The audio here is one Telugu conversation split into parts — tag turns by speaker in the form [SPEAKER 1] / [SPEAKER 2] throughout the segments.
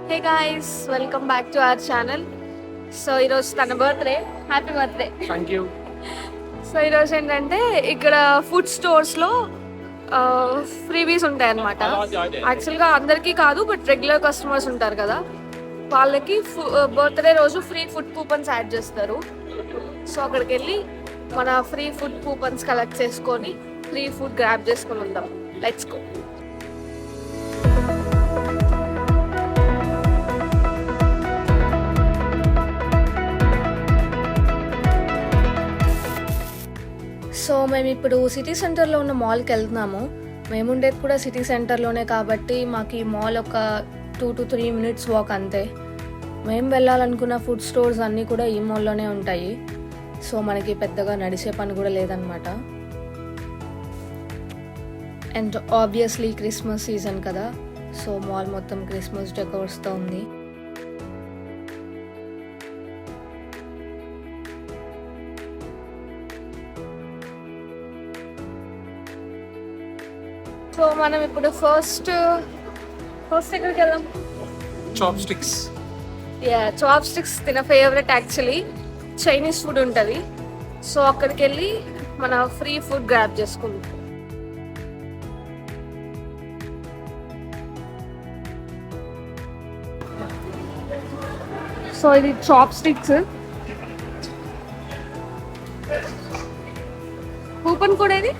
[SPEAKER 1] Hey guys, welcome back to our channel. So ఈరోజు తన birthday. Happy birthday.
[SPEAKER 2] Thank you.
[SPEAKER 1] So ఈరోజు ఏంటంటే ఇక్కడ ఫుడ్ స్టోర్స్లో ఫ్రీవీస్ ఉంటాయి అన్నమాట. యాక్చువల్గా అందరికీ కాదు, బట్ రెగ్యులర్ కస్టమర్స్ ఉంటారు కదా, వాళ్ళకి బర్త్డే రోజు ఫ్రీ ఫుడ్ కూపన్స్ యాడ్ చేస్తారు. సో అక్కడికి వెళ్ళి మన ఫ్రీ ఫుడ్ కూపన్స్ కలెక్ట్ చేసుకొని ఫ్రీ ఫుడ్ గ్రాబ్ చేసుకొని ఉందాం. Let's go. సో మేము ఇప్పుడు సిటీ సెంటర్లో ఉన్న మాల్కి వెళ్తున్నాము. మేము ఉండేది కూడా సిటీ సెంటర్లోనే కాబట్టి మాకు ఈ మాల్ ఒక 2 to 3 minutes వాక్ అంతే. మేము వెళ్ళాలనుకున్న ఫుడ్ స్టోర్స్ అన్నీ కూడా ఈ మాల్లోనే ఉంటాయి. సో మనకి పెద్దగా నడిచే పని కూడా లేదనమాట. అండ్ ఆబ్వియస్లీ క్రిస్మస్ సీజన్ కదా, సో మాల్ మొత్తం క్రిస్మస్ డెకోర్స్తో ఉంది. సో మనం ఇప్పుడు ఫస్ట్ ఎక్కడికి వెళ్దాం?
[SPEAKER 2] Chopsticks.
[SPEAKER 1] చాప్ స్టిక్స్ తిన ఫేవరెట్ యాక్చువల్లీ. చైనీస్ ఫుడ్ ఉంటుంది, సో అక్కడికి వెళ్ళి మన ఫ్రీ ఫుడ్ గ్రాబ్ చేసుకుంటాం. సో ఇది చాప్ స్టిక్స్. కూపన్ కూడా ఇది.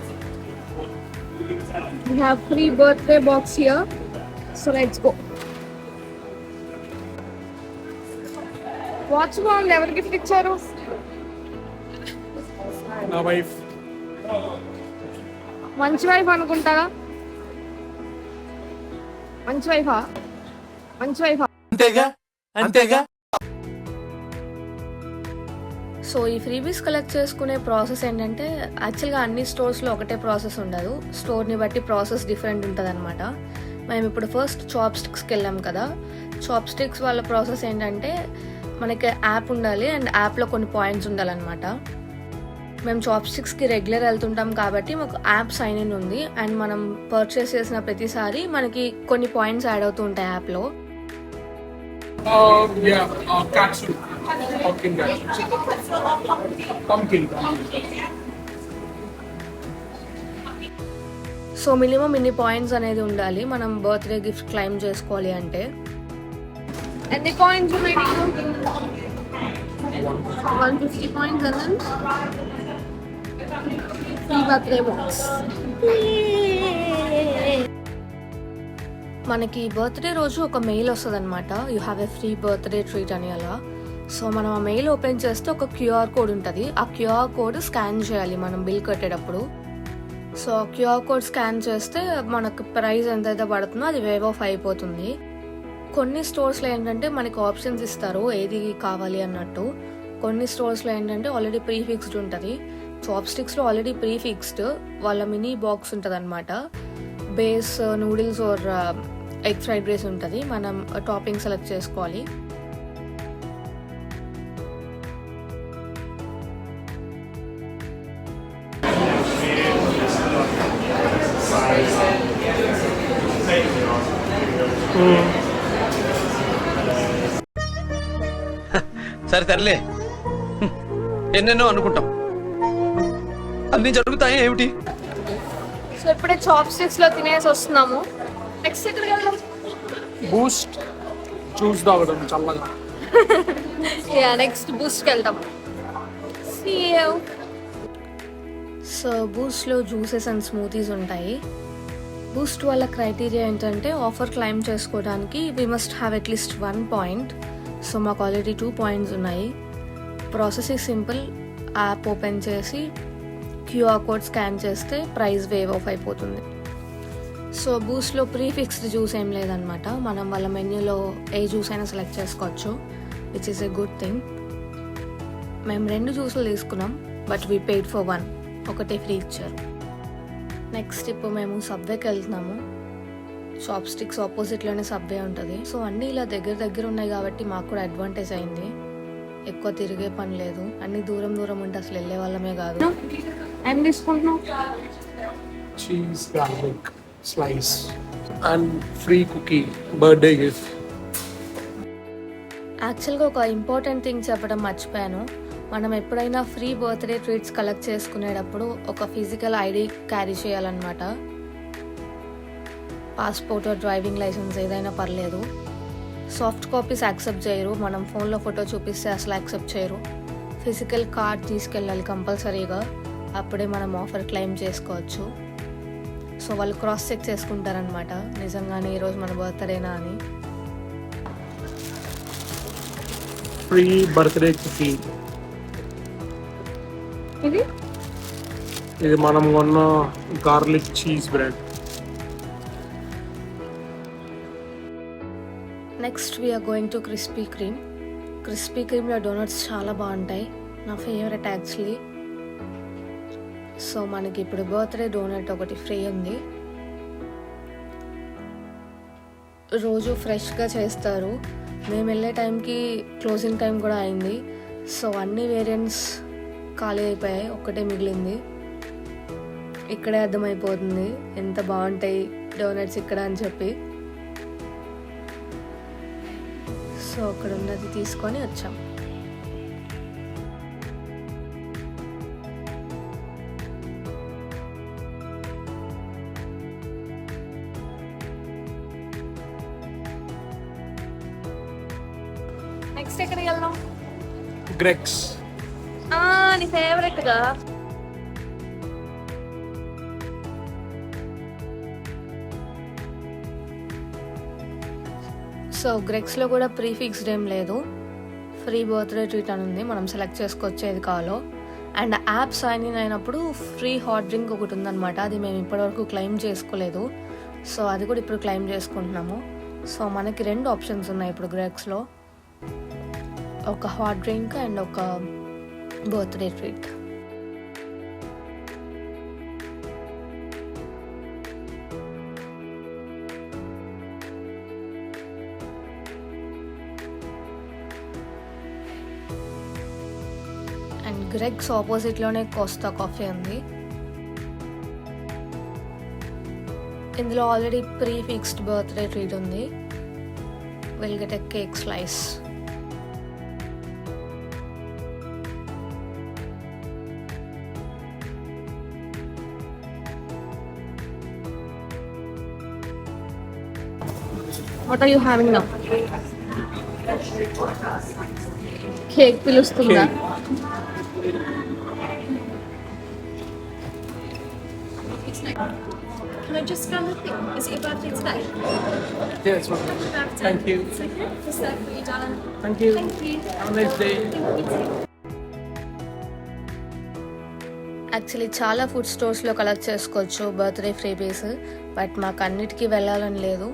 [SPEAKER 1] We have free birthday box here, so let's go. Watch బాగుంది. ఎవరు గిఫ్ట్ ఇచ్చారు?
[SPEAKER 2] నా వైఫ్.
[SPEAKER 1] మంచి వైఫ్ అనుకుంటారా? మంచి వైఫా?
[SPEAKER 2] అంతేగా.
[SPEAKER 1] సో ఈ ఫ్రీబీస్ కలెక్ట్ చేసుకునే ప్రాసెస్ ఏంటంటే, యాక్చువల్గా అన్ని స్టోర్స్లో ఒకటే ప్రాసెస్ ఉండదు. స్టోర్ని బట్టి ప్రాసెస్ డిఫరెంట్ ఉంటుంది అనమాట. మేము ఇప్పుడు ఫస్ట్ చాప్ స్టిక్స్కి వెళ్ళాం కదా. చాప్ స్టిక్స్ వాళ్ళ ప్రాసెస్ ఏంటంటే, మనకి యాప్ ఉండాలి అండ్ యాప్లో కొన్ని పాయింట్స్ ఉండాలన్నమాట. మేము చాప్ స్టిక్స్కి రెగ్యులర్ వెళ్తుంటాం కాబట్టి మాకు యాప్ సైన్ ఇన్ ఉంది. అండ్ మనం పర్చేస్ చేసిన ప్రతిసారి మనకి కొన్ని పాయింట్స్ యాడ్ అవుతూ ఉంటాయి యాప్లో. సో మినిమం ఇన్ని పాయింట్స్ అనేది ఉండాలి మనం బర్త్డే గిఫ్ట్ క్లైమ్ చేసుకోవాలి అంటే. ఎన్ని పాయింట్స్ ఉన్నాయి? 150 పాయింట్స్ అన్న ఫ్రీ బర్త్డే బాక్స్. మనకి బర్త్డే రోజు ఒక మెయిల్ వస్తుంది అనమాట, you have a free birthday treat అని. అలా సో మనం ఆ మెయిల్ ఓపెన్ చేస్తే ఒక క్యూఆర్ కోడ్ ఉంటుంది. ఆ క్యూఆర్ కోడ్ స్కాన్ చేయాలి మనం బిల్ కట్టేటప్పుడు. సో క్యూఆర్ కోడ్ స్కాన్ చేస్తే మనకు ప్రైస్ ఎంతైతే పడుతుందో అది వేవ్ ఆఫ్ అయిపోతుంది. కొన్ని స్టోర్స్లో ఏంటంటే మనకి ఆప్షన్స్ ఇస్తారు ఏది కావాలి అన్నట్టు. కొన్ని స్టోర్స్లో ఏంటంటే ఆల్రెడీ ప్రీఫిక్స్డ్ ఉంటుంది. చాప్ స్టిక్స్లో ఆల్రెడీ ప్రీఫిక్స్డ్ వాళ్ళ మినీ బాక్స్ ఉంటుంది అనమాట. Base noodles or egg fried rice ఉంటుంది, మనం టాపింగ్ సెలెక్ట్ చేసుకోవాలి.
[SPEAKER 3] సరే తరలే, ఎన్నెన్నో అనుకుంటాం, అన్ని జరుగుతాయి ఏమిటి?
[SPEAKER 1] సో ఇప్పుడే చాప్ స్టిక్స్ లో తినేసి వస్తున్నాము. నెక్స్ట్ ఎక్కడికి వెళ్దాం?
[SPEAKER 2] బూస్ట్ జ్యూస్ తాగడం చల్లగా.
[SPEAKER 1] నెక్స్ట్ బూస్ట్కి వెళ్దాం. సో బూస్ట్లో జ్యూసెస్ అండ్ స్మూతీస్ ఉంటాయి. బూస్ట్ వాళ్ళ క్రైటీరియా ఏంటంటే, ఆఫర్ క్లైమ్ చేసుకోవడానికి we must have at least 1 point. So మాకు ఆల్రెడీ 2 పాయింట్స్ ఉన్నాయి. Process is simple. App open చేసి క్యూఆర్ కోడ్ స్కాన్ చేస్తే ప్రైస్ వేవ్ ఆఫ్ అయిపోతుంది. సో బూస్ట్లో ప్రీఫిక్స్డ్ జ్యూస్ ఏం లేదనమాట, మనం వాళ్ళ మెన్యూలో ఏ జ్యూస్ అయినా సెలెక్ట్ చేసుకోవచ్చు, which is a good thing. మేము 2 జ్యూసులు తీసుకున్నాం, బట్ వీ పెయిడ్ ఫర్ 1, ఒకటే ఫ్రీ ఇచ్చారు. నెక్స్ట్ ఇప్పుడు మేము సబ్వేకి వెళ్తున్నాము. చాప్ స్టిక్స్ ఆపోజిట్లోనే సబ్వే ఉంటుంది. సో అన్నీ ఇలా దగ్గర ఉన్నాయి కాబట్టి మాకు కూడా అడ్వాంటేజ్ అయింది. ఎక్కువ తిరిగే పని లేదు, అన్ని దూరం ఉంటే అసలు వెళ్ళే వాళ్ళమే కాదు. ఏం తీసుకుంటున్నాం?
[SPEAKER 2] Cheese garlic slice and free cookie birthday gift.
[SPEAKER 1] యాక్చువల్గా ఒక ఇంపార్టెంట్ థింగ్ చెప్పడం మర్చిపోయాను. మనం ఎప్పుడైనా ఫ్రీ బర్త్డే ట్రీట్స్ కలెక్ట్ చేసుకునేటప్పుడు ఒక ఫిజికల్ ఐడి క్యారీ చేయాలన్నమాట. పాస్పోర్ట్, డ్రైవింగ్ లైసెన్స్ ఏదైనా పర్లేదు. సాఫ్ట్ కాపీస్ యాక్సెప్ట్ చేయరు, మనం ఫోన్లో ఫోటో చూపిస్తే అసలు యాక్సెప్ట్ చేయరు. ఫిజికల్ కార్డ్ తీసుకెళ్ళాలి కంపల్సరీగా, అప్పుడే మనం ఆఫర్ క్లెయిమ్ చేసుకోవచ్చు. సో వాళ్ళు క్రాస్ చెక్ చేసుకుంటారనమాట, నిజంగానే ఈరోజు మన బర్త్డేనా అని.
[SPEAKER 2] Free birthday cookie. ఇది మనం కొన్న garlic cheese bread.
[SPEAKER 1] Next we are going to Krispy Kreme. Krispy క్రీమ్లో డోనట్స్ చాలా బాగుంటాయి, నా ఫేవరెట్ యాక్చువల్లీ. సో మనకి ఇప్పుడు బర్త్డే డోనట్ ఒకటి ఫ్రీ ఉంది. రోజు ఫ్రెష్గా చేస్తారు. మేము వెళ్ళే టైంకి క్లోజింగ్ టైం కూడా అయింది. సో అన్ని వేరియంట్స్ ఖాళీ అయిపోయాయి, ఒక్కటే మిగిలింది. ఇక్కడే అర్థమైపోతుంది ఎంత బాగుంటాయి డోనట్స్ ఇక్కడ అని చెప్పి. సో అక్కడ ఉన్నది తీసుకొని వచ్చాం. నెక్స్ట్ ఎక్కడికి వెళ్దాం?
[SPEAKER 2] గ్రెక్స్.
[SPEAKER 1] నీ ఫేవరెట్గా. సో గ్రెక్స్లో కూడా ప్రీఫిక్స్డ్ ఏం లేదు, ఫ్రీ బర్త్డే ట్రీట్ అని ఉంది, మనం సెలెక్ట్ చేసుకోవచ్చు ఏది కావాలో. అండ్ యాప్ సైన్ ఇన్ అయినప్పుడు ఫ్రీ హాట్ డ్రింక్ ఒకటి ఉందన్నమాట, అది మేము ఇప్పటివరకు క్లెయిమ్ చేసుకోలేదు. సో అది కూడా ఇప్పుడు క్లెయిమ్ చేసుకుంటున్నాము. సో మనకి 2 ఆప్షన్స్ ఉన్నాయి ఇప్పుడు గ్రెక్స్లో, ఒక హాట్ డ్రింక్ అండ్ ఒక బర్త్డే ట్రీట్. అండ్ గ్రెగ్స్ ఆపోజిట్లోనే కోస్తా కాఫీ ఉంది. ఇందులో already prefixed birthday treat ఉంది. Will get a cake slice. What are you having now? Cake పిలుస్తుందా?
[SPEAKER 4] Can I just grab a thing? Is it your birthday today?
[SPEAKER 2] Yeah, it's one.
[SPEAKER 4] Happy birthday.
[SPEAKER 2] Thank you.
[SPEAKER 4] It's okay. Just there for you, darling.
[SPEAKER 2] Thank you.
[SPEAKER 4] Thank you.
[SPEAKER 2] Have a nice day.
[SPEAKER 4] Thank you.
[SPEAKER 1] Actually చాలా ఫుడ్ స్టోర్స్లో కలెక్ట్ చేసుకోవచ్చు బర్త్డే ఫ్రీబీస్, బట్ మాకు అన్నిటికీ వెళ్ళాలని లేదు.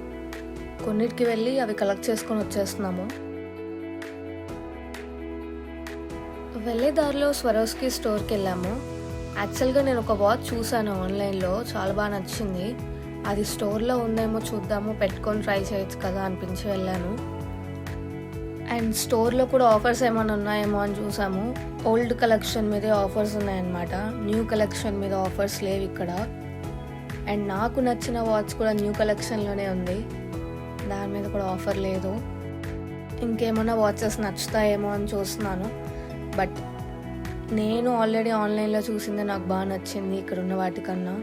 [SPEAKER 1] కొన్నిటికి వెళ్ళి అవి కలెక్ట్ చేసుకొని వచ్చేస్తున్నాము. వెళ్ళే దారిలో స్వరోస్కి స్టోర్కి వెళ్ళాము. యాక్చువల్గా నేను ఒక వాచ్ చూసాను ఆన్లైన్లో, చాలా బాగా నచ్చింది. అది స్టోర్లో ఉందేమో చూద్దాము, పెట్టుకొని ట్రై చేయొచ్చు కదా అనిపించి వెళ్ళాను. అండ్ స్టోర్లో కూడా ఆఫర్స్ ఏమైనా ఉన్నాయేమో అని చూసాము. ఓల్డ్ కలెక్షన్ మీదే ఆఫర్స్ ఉన్నాయన్నమాట, న్యూ కలెక్షన్ మీద ఆఫర్స్ లేవు ఇక్కడ. అండ్ నాకు నచ్చిన వాచ్ కూడా న్యూ కలెక్షన్లోనే ఉంది, దాని మీద కూడా ఆఫర్ లేదు. ఇంకేమైనా వాచెస్ నచ్చుతాయేమో అని చూస్తున్నాను, బట్ నేను ఆల్రెడీ ఆన్లైన్లో చూసింది నాకు బాగా నచ్చింది ఇక్కడ ఉన్న వాటికన్నా.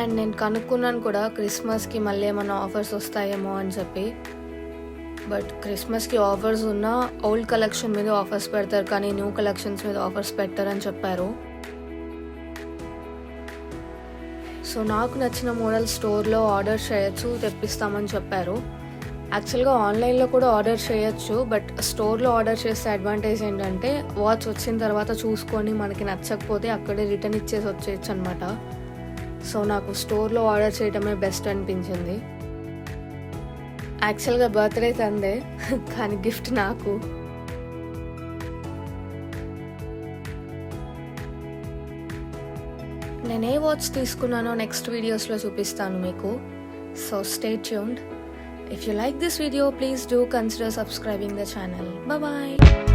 [SPEAKER 1] అండ్ నేను కనుక్కున్నాను కూడా క్రిస్మస్కి మళ్ళీ ఏమైనా ఆఫర్స్ వస్తాయేమో అని చెప్పి, బట్ క్రిస్మస్కి ఆఫర్స్ ఉన్న ఓల్డ్ కలెక్షన్ మీద ఆఫర్స్ పెడతారు కానీ న్యూ కలెక్షన్స్ మీద ఆఫర్స్ పెట్టారని చెప్పారు. సో నాకు నచ్చిన మోడల్ స్టోర్లో ఆర్డర్ చేయొచ్చు, తెప్పిస్తామని చెప్పారు. యాక్చువల్గా ఆన్లైన్లో కూడా ఆర్డర్ చేయొచ్చు, బట్ స్టోర్లో ఆర్డర్ చేసే అడ్వాంటేజ్ ఏంటంటే వాచ్ వచ్చిన తర్వాత చూసుకొని మనకి నచ్చకపోతే అక్కడే రిటర్న్ ఇచ్చేసి వచ్చేయచ్చు అనమాట. సో నాకు స్టోర్లో ఆర్డర్ చేయడమే బెస్ట్ అనిపించింది. యాక్చువల్గా బర్త్డే తందే కానీ గిఫ్ట్ నాకు. నేను ఏ వాచ్ తీసుకున్నానో నెక్స్ట్ వీడియోస్లో చూపిస్తాను మీకు. So stay tuned. If you like this video, please do consider subscribing the channel. Bye bye.